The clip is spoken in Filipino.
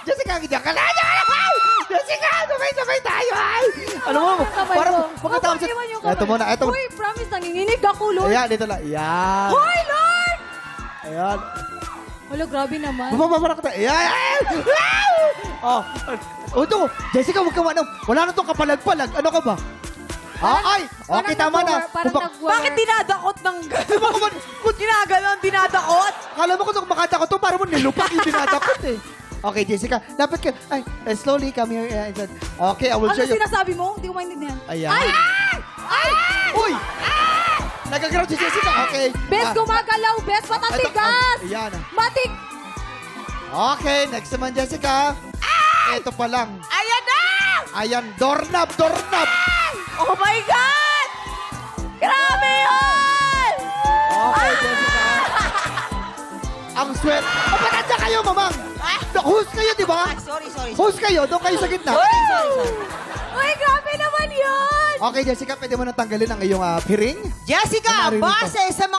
Jessica, diyan ka na! Jessica, sabay tayo, ay! Ano mo? Sabay Parang ko. pagkatapos... Iwan yung kamay. Ito muna, ito. Uy, promise, nanginginig ako, Lord. Ayan, dito lang. Ayan. Hoy, Lord! Ayan. Wala, grabe naman. Bumabara ka tayo. Ayan! Oh, ito. Jessica, huwag ka wala na itong kapalag-palag. Ano ka ba? Ay! Okay, tama na. Bakit dinadakot ng... Ginaganon, dinadakot? Kala mo kung makadakot to, para mo nilupak yung dinadakot eh. Okay, Jessica, dapat ka... Ay, slowly, come here. Okay, I will Ano show you. sinasabi mo? Hindi ko maintindihan. Ayan. Ay! Ay! Uy! Nagaground si Jessica. Okay. Bes, gumagalaw. Bes, matatigas. Ayan. Matik. Okay, next naman, Jessica. Ito pa lang. Ayan na! Ayan, doorknob. Oh my God! Grabe yun! Okay, Jessica. Ang swerte. Ba't nandiyan kayo, mamang? Host kayo, di ba? Sorry. Host kayo, doon kayo sa gitna. Sorry. Uy, grabe naman yun! Okay, Jessica, pwede mo na tanggalin ang iyong piring? Jessica, Ano, narinig ko? base sa